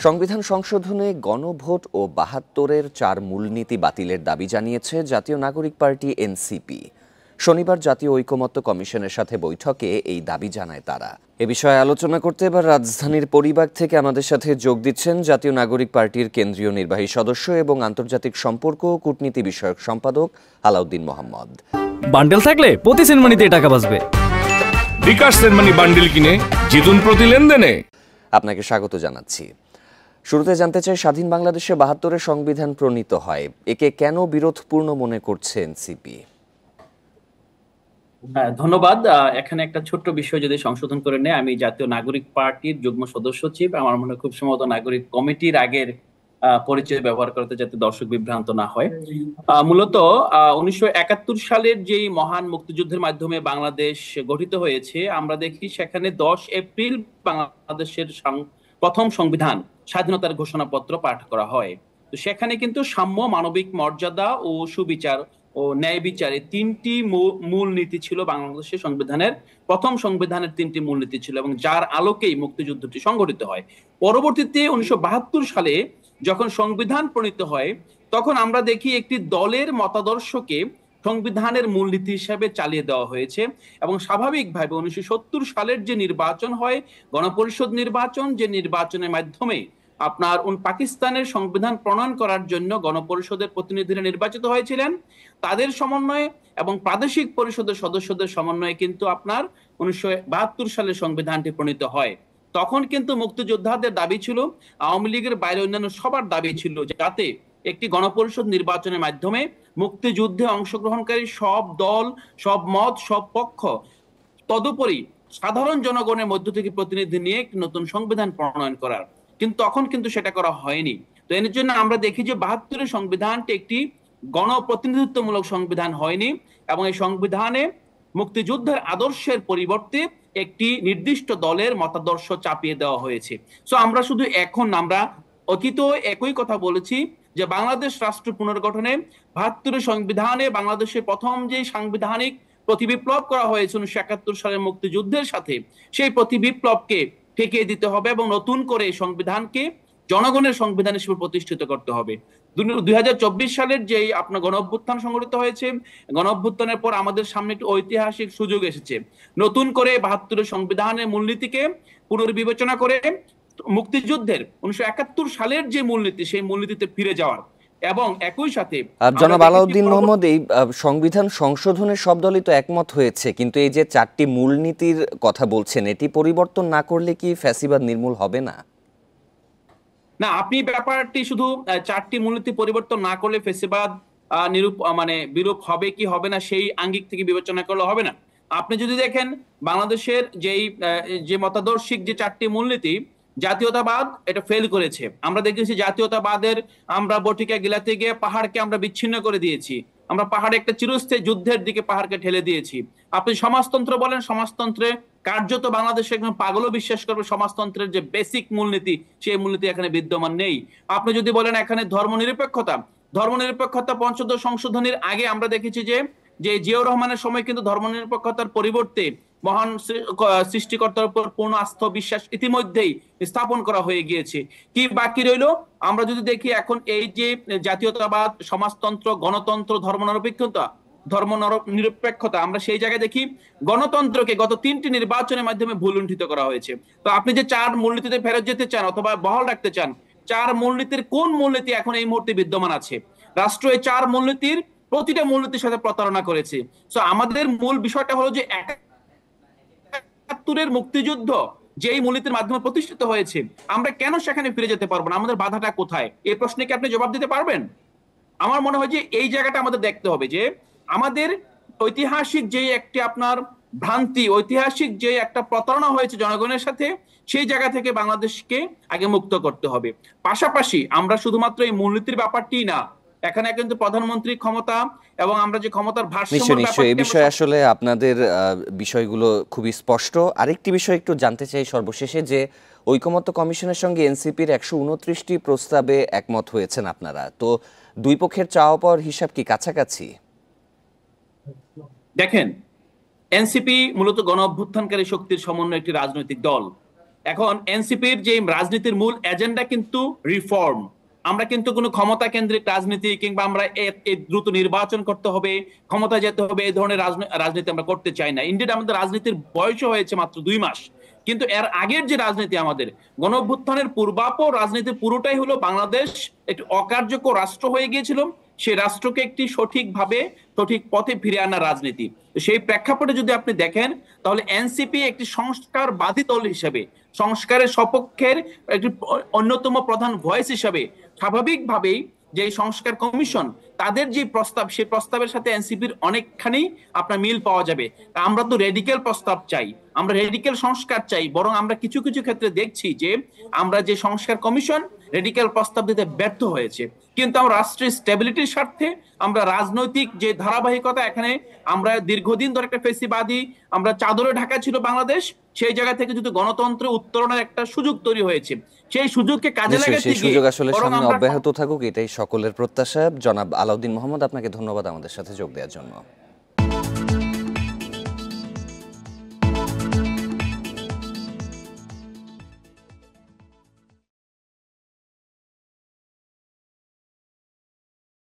সংবিধান সংশোধনে গণভোট ও ৭২-এর ৪ মূলনীতি বাতিলের দাবি জানিয়েছে জাতীয় নাগরিক পার্টি এনসিপি। শনিবার জাতীয় ঐকমত্য কমিশনের সাথে বৈঠকে এই দাবি জানায় তারা। এ বিষয়ে আলোচনা করতে এবার রাজধানীর পরিবাগ থেকে আমাদের সাথে যোগ দিচ্ছেন জাতীয় নাগরিক পার্টির কেন্দ্রীয় নির্বাহী সদস্য এবং আন্তর্জাতিক সম্পর্ক ও কূটনীতি বিষয়ক সম্পাদক আলাউদ্দিন মোহাম্মদ। বান্ডেল থাকলে প্রতি সেনমানিতে টাকা বাঁচবে। বিকাশ সেনমানি বান্ডেল কিনে জিতুন প্রতি লেনদেনে। আপনাকে স্বাগত জানাচ্ছি। শুরুতে জানতে চাই, স্বাধীন বাংলাদেশে ৭২-এর সংবিধান প্রণীত হয়, একে কেন বিরোধপূর্ণ মনে করছে এনসিপি? ধন্যবাদ। এখানে একটা ছোট্ট বিষয় যদি সংশোধন করে নেয়, আমি জাতীয় নাগরিক পার্টির যুগ্ম সদস্য সচিব। আমার মনে হয় খুব সম্ভবত নাগরিক কমিটির আগের পরিচয় ব্যবহার করতে, যাতে দর্শক বিভ্রান্ত না হয়। মূলত ১৯৭১ সালের যেই মহান মুক্তিযুদ্ধের মাধ্যমে বাংলাদেশ গঠিত হয়েছে, আমরা দেখি সেখানে ১০ এপ্রিল বাংলাদেশের প্রথম সংবিধান স্বাধীনতার ঘোষণাপত্র পাঠ করা হয়। তো সেখানে কিন্তু সাম্য, মানবিক মর্যাদা ও সুবিচার ও ন্যায় বিচারে ৩টি মূল নীতি ছিল। বাংলাদেশের সংবিধানের প্রথম সংবিধানের ৩টি মূলনীতি ছিল এবং যার আলোকেই মুক্তিযুদ্ধটি সংগঠিত হয়। পরবর্তীতে ১৯৭২ সালে যখন সংবিধান প্রণীত হয়, তখন আমরা দেখি একটি দলের মতাদর্শকে সংবিধানের মূলনীতি হিসাবে চালিয়ে দেওয়া হয়েছে এবং স্বাভাবিকভাবে ১৯৭০ সালের যে নির্বাচন হয়, গণপরিষদ নির্বাচন, যে নির্বাচনের মাধ্যমে আপনার পাকিস্তানের সংবিধান প্রণয়ন করার জন্য গণপরিষদের প্রতিনিধিরা নির্বাচিত হয়েছিলেন, তাদের সমন্বয়ে এবং প্রাদেশিক পরিষদের সদস্যদের সমন্বয়ে কিন্তু আপনার ১৯৭২ সালে সংবিধানটি প্রণীত হয়। তখন কিন্তু মুক্তিযোদ্ধাদের দাবি ছিল, আওয়ামী লীগের বাইরে অন্যান্য সবার দাবি ছিল, যাতে একটি গণপরিষদ নির্বাচনের মাধ্যমে মুক্তিযুদ্ধে অংশগ্রহণকারী সব দল, সব মত, সব পক্ষ, তদুপরি সাধারণ জনগণের মধ্য থেকে প্রতিনিধি নিয়ে একটি নতুন সংবিধান প্রণয়ন করার। কিন্তু তখন কিন্তু সেটা করা হয়নি। তো এর জন্য আমরা দেখি যে ৭২-এর সংবিধানটি একটি গণপ্রতিনিধিত্বমূলক সংবিধান হয়নি এবং এই সংবিধানে মুক্তিযুদ্ধের আদর্শের পরিবর্তে একটি নির্দিষ্ট দলের মতাদর্শ চাপিয়ে দেওয়া হয়েছে। সো আমরা শুধু আমরা অতীতেও একই কথা বলেছি যে বাংলাদেশ রাষ্ট্র পুনর্গঠনে ৭২-এর সংবিধানে বাংলাদেশের প্রথম যে সাংবিধানিক প্রতিবিপ্লব করা হয়েছে ১৯৭১ সালের মুক্তিযুদ্ধের সাথে, সেই প্রতিবিপ্লবকে ঠেকিয়ে দিতে হবে এবং নতুন করে সংবিধানকে জনগণের সংবিধান হিসেবে প্রতিষ্ঠিত করতে হবে। ২০২৪ সালের যেই আপনার গণ অভ্যুত্থান সংগঠিত হয়েছে, গণ অভ্যুত্থানের পর আমাদের সামনে একটি ঐতিহাসিক সুযোগ এসেছে নতুন করে ৭২-এর সংবিধানের মূলনীতিকে পুনর্বিবেচনা করে মুক্তিযুদ্ধের ১৯৭১ সালের যে মূলনীতি, সেই মূলনীতিতে ফিরে যাওয়ার এবং একই সাথে জনাব আলাউদ্দিন মোহাম্মদ, এই সংবিধান সংশোধনের সব দলই তো একমত হয়েছে, কিন্তু এই যে ৪টি মূলনীতির কথা বলছেন, এটি পরিবর্তন না করলে কি ফ্যাসিবাদ নির্মূল হবে না? না, আপনি ব্যাপারটি শুধু ৪টি মূলনীতি পরিবর্তন না করলে ফ্যাসিবাদ বিরূপ হবে কি হবে না সেই আঙ্গিক থেকে বিবেচনা করলে হবে না। আপনি যদি দেখেন বাংলাদেশের যে মতাদর্শিক যে ৪টি মূলনীতি, জাতীয়তাবাদ এটা ফেল করেছে। আমরা দেখেছি জাতীয়তাবাদের আমরা বটিকা গিলাতে গিয়ে পাহাড়কে আমরা বিচ্ছিন্ন করে দিয়েছি। আমরা পাহাড়ে একটা চিরস্থায়ী যুদ্ধের দিকে পাহাড়কে ঠেলে দিয়েছি। আপনি সমাজতন্ত্র বলেন, সমাজতন্ত্রে কার্যত বাংলাদেশে একজন পাগলও বিশ্বাস করবে সমাজতন্ত্রের যে বেসিক মূলনীতি, সেই মূলনীতি এখানে বিদ্যমান নেই। আপনি যদি বলেন এখানে ধর্মনিরপেক্ষতা, পঞ্চদশ সংশোধনীর আগে আমরা দেখেছি যে জিয়াউর রহমানের সময় কিন্তু ধর্মনিরপেক্ষতার পরিবর্তে মহান সৃষ্টিকর্তার উপর পূর্ণ আস্থা বিশ্বাস ইতিমধ্যেই স্থাপন করা হয়ে গিয়েছে। কি বাকি রইল? আমরা যদি দেখি এখন এই যে জাতীয়তাবাদ, সমাজতন্ত্র, গণতন্ত্র, ধর্মনিরপেক্ষতা, আমরা সেই জায়গায় দেখি গণতন্ত্রকে গত 3টি নির্বাচনের মাধ্যমে ভুলুণ্ঠিত করা হয়েছে। তো আপনি যে ৪ মূলনীতিতে ফেরত যেতে চান অথবা বহাল রাখতে চান, ৪ মূলনীতির কোন মূলনীতি এখন এই মুহূর্তে বিদ্যমান আছে? রাষ্ট্র এই ৪ মূলনীতির প্রতিটা মূলনীতির সাথে প্রতারণা করেছে। সো আমাদের মূল বিষয়টা হলো যে ৭১-এর মুক্তিযুদ্ধ যেই মূলনীতির মাধ্যমে প্রতিষ্ঠিত হয়েছে, আমরা কেন সেখানে ফিরে যেতে পারবো না? আমাদের বাধাটা কোথায়? এই প্রশ্নে কি আপনি জবাব দিতে পারবেন? আমার মনে হয় যে এই জায়গাটা আমাদের দেখতে হবে যে আমাদের ঐতিহাসিক যে একটি আপনার ভ্রান্তি, ঐতিহাসিক যে একটা প্রতারণা হয়েছে জনগণের সাথে, সেই জায়গা থেকে বাংলাদেশকে আগে মুক্ত করতে হবে। পাশাপাশি আমরা শুধুমাত্র এই মূলনীতির ব্যাপারটি না, এখানে কিন্তু প্রধানমন্ত্রী ক্ষমতা এবং আমরা যে ক্ষমতার ভারসাম্য, এই বিষয়ে আসলে আপনাদের বিষয়গুলো খুবই স্পষ্ট। আরেকটি বিষয় একটু জানতে চাই সর্বশেষে, যে ঐকমত্য কমিশনের সঙ্গে এনসিপির ১২৯টি প্রস্তাবে একমত হয়েছেন আপনারা, তো দুই পক্ষের চাওয়া পাওয়ার হিসাব কি কাছাকাছি? দেখেন, এনসিপি মূলত গণ অভ্যুত্থানকারী শক্তির সমন্বয় একটি রাজনৈতিক দল এখন এনসিপির যে রাজনীতির মূল এজেন্ডা কিন্তু রিফর্ম। আমরা কিন্তু কোনো ক্ষমতা কেন্দ্রিক রাজনীতি কিংবা আমরা দ্রুত নির্বাচন করতে হবে, ক্ষমতা যেতে হবে, এই ধরনের রাজনীতি আমরা করতে চাই না। ইন্ডিয়া আমাদের রাজনীতির বয়সও হয়েছে মাত্র 2 মাস, কিন্তু এর আগের যে রাজনীতি আমাদের গণ অভ্যুত্থানের পূর্বাপ রাজনীতি পুরোটাই হলো বাংলাদেশ একটি অকার্যকর রাষ্ট্র হয়ে গিয়েছিল, সেই রাষ্ট্রকে একটি সঠিকভাবে সঠিক পথে ফিরে আনার রাজনীতি। তো সেই প্রেক্ষাপটে যদি আপনি দেখেন তাহলে এনসিপি একটি সংস্কারবাদী দল হিসেবে, সংস্কারের সপক্ষের একটি অন্যতম প্রধান ভয়েস হিসেবে স্বাভাবিকভাবেই যে সংস্কার কমিশন তাদের যে প্রস্তাব, সেই প্রস্তাবের সাথে এনসিপির অনেকখানি আপনার মিল পাওয়া যাবে। আমরা তো রেডিক্যাল প্রস্তাব চাই, আমরা রেডিক্যাল সংস্কার চাই, বরং আমরা কিছু কিছু ক্ষেত্রে দেখছি যে আমরা যে সংস্কার কমিশন রেডিক্যাল প্রস্তাব দিতে ব্যর্থ হয়েছে। কিন্তু আমরা রাষ্ট্রের স্টেবিলিটির স্বার্থে আমরা রাজনৈতিক যে ধারাবাহিকতা, এখানে আমরা দীর্ঘদিন ধরে একটা ফেসিবাদী আমরা চাদরে ঢাকা ছিল বাংলাদেশ, সেই জায়গা থেকে যদি গণতন্ত্র উত্তরণের একটা সুযোগ তৈরি হয়েছে, সেই সুযোগকে কাজে লাগাতে সেই সুযোগ আসলে বরং সামনে আমরা অব্যাহত থাকুক, এটাই সকলের প্রত্যাশা। জনাব আলাউদ্দিন মোহাম্মদ, আপনাকে ধন্যবাদ আমাদের সাথে যোগ দেওয়ার জন্য।